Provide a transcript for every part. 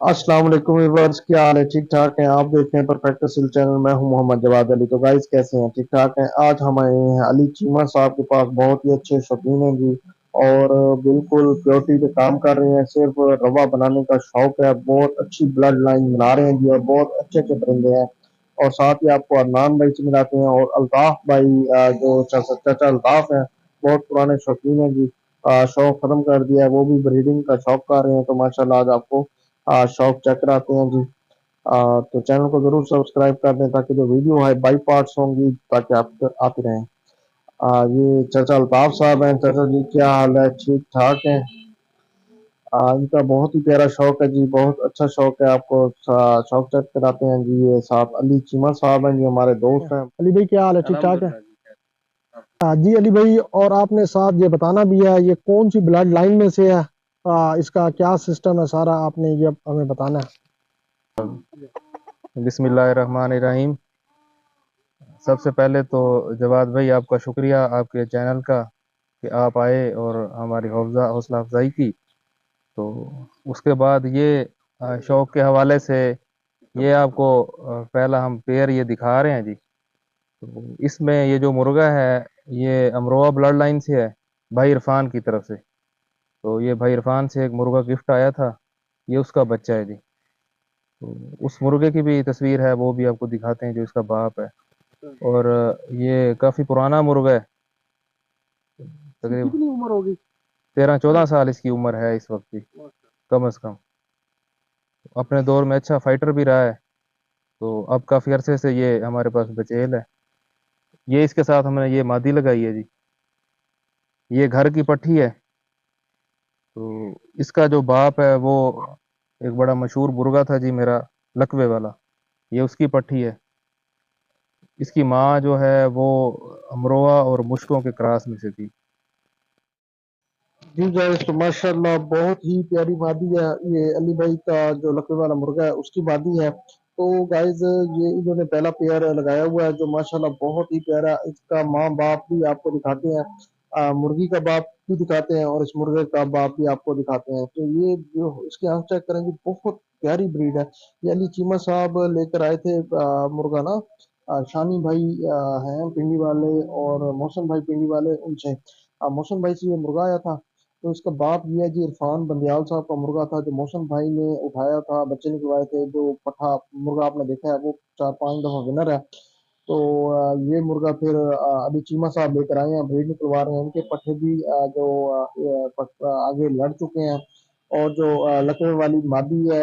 अस्सलाम वालेकुम व्यूअर्स, क्या हाल है? ठीक ठाक हैं? आप देख रहे हैं परफेक्ट सिल चैनल। मैं हूं मोहम्मद जवाद अली। तो गाइस, कैसे हैं? ठीक ठाक हैं? आज हम आए हैं अली चीमा साहब के पास। बहुत ही अच्छे शौकीन हैं जी, और बिल्कुल प्योरिटी पे काम कर रहे हैं। सिर्फ रवा बनाने का शौक है। बहुत अच्छी ब्लड लाइन बना रहे हैं जी, और बहुत अच्छे अच्छे परिंदे हैं। और साथ ही आपको अदनान भाई से मिलाते हैं, और अल्ताफ भाई, जो चाचा अल्ताफ हैं, बहुत पुराने शौकीन हैं जी। शौक खत्म कर दिया है, वो भी ब्रीडिंग का शौक कर रहे हैं। तो माशाल्लाह आज आपको शौक चेक कराते हैं जी। तो चैनल को जरूर सब्सक्राइब कर दें, ताकि जो वीडियो है बाई पार्ट्स होंगी, ताकि आप आते रहें। ये चाचा अल्ताफ साहब हैं। चाचा जी, क्या हाल है? ठीक ठाक हैं? इनका बहुत ही प्यारा शौक है जी, बहुत अच्छा शौक है। आपको शौक चेक कराते हैं जी। ये साहब अली चीमा साहब हैं जी, हमारे दोस्त हैं। अली भाई, क्या हाल है? ठीक ठाक है? जी अली भाई, और आपने साथ ये बताना भी है, ये कौन सी ब्लड लाइन में से है? इसका क्या सिस्टम है सारा, आपने ये हमें बताना है। बिस्मिल्लाहिर्रहमानिर्रहीम। सबसे पहले तो जवाद भाई, आपका शुक्रिया आपके चैनल का कि आप आए और हमारी हौसला अफजाई की। तो उसके बाद ये शौक के हवाले से ये आपको पहला हम पेयर ये दिखा रहे हैं जी। तो इसमें ये जो मुर्गा है, ये अमरोहा ब्लड लाइन से है, भाई इरफान की तरफ से। तो ये भाई इरफान से एक मुर्गा गिफ्ट आया था, ये उसका बच्चा है जी। तो उस मुर्गे की भी तस्वीर है, वो भी आपको दिखाते हैं, जो इसका बाप है। और ये काफी पुराना मुर्गा है। तकरीबन कितनी उम्र होगी? 13-14 साल इसकी उम्र है इस वक्त की, कम से कम। अपने दौर में अच्छा फाइटर भी रहा है। तो अब काफी अरसे से ये हमारे पास बचेल है। ये इसके साथ हमने ये मादी लगाई है जी। ये घर की पट्टी है। तो इसका जो बाप है वो एक बड़ा मशहूर मुर्गा था जी मेरा, लकवे वाला। ये उसकी पट्टी है। इसकी माँ जो है वो अमरोहा और मुश्कों के क्रॉस में से थी। जी गाइस, तो माशाल्लाह बहुत ही प्यारी वादी है। ये अली भाई का जो लकवे वाला मुर्गा है, उसकी वादी है। तो गाइस, ये इन्होंने पहला पेयर लगाया हुआ है, जो माशाल्लाह बहुत ही प्यारा। इसका माँ बाप भी आपको दिखाते हैं। मुर्गी का बाप भी दिखाते हैं, और इस मुर्गे का बाप भी आपको दिखाते हैं। तो ये जो इसकी आंख चेक करेंगे, बहुत प्यारी ब्रीड है। ये अली चीमा साहब लेकर आए थे मुर्गा ना। शानी भाई हैं पिंडी वाले, और मौसम भाई पिंडी वाले, उनसे मौसम भाई से ये मुर्गा आया था। तो इसका बाप ये है जी, इरफान बंदियाल साहब का मुर्गा था, जो मौसम भाई ने उठाया था, बच्चे निकलवाए थे। जो पठा मुर्गा आपने देखा है, वो 4-5 दफा विनर है। तो ये मुर्गा फिर अभी चीमा साहब लेकर आए हैं, ब्रीड निकलवा रहे हैं। इनके पट्ठे भी जो आगे लड़ चुके हैं। और जो लकवे वाली मादी है,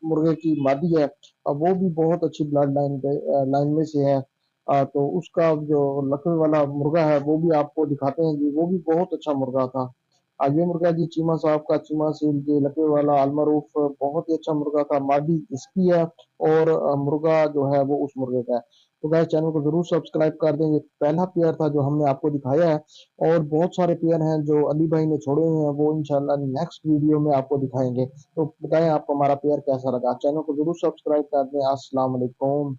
मुर्गे की मादी है, वो भी बहुत अच्छी ब्लड लाइन पे लाइन में से है। तो उसका जो लकवे वाला मुर्गा है, वो भी आपको दिखाते हैं जी। वो भी बहुत अच्छा मुर्गा था। ये मुर्गा जी चीमा साहब का, चीमा सील के लकवे वाला अलमरूफ, बहुत ही अच्छा मुर्गा था। मादी इसकी है, और मुर्गा जो है वो उस मुर्गे का है। तो गाइस, चैनल को जरूर सब्सक्राइब कर दें। ये पहला पेयर था जो हमने आपको दिखाया है, और बहुत सारे पेयर हैं जो अली भाई ने छोड़े हुए हैं, वो इंशाल्लाह नेक्स्ट वीडियो में आपको दिखाएंगे। तो बताएं आपको हमारा पेयर कैसा लगा। चैनल को जरूर सब्सक्राइब कर दें। अस्सलाम वालेकुम।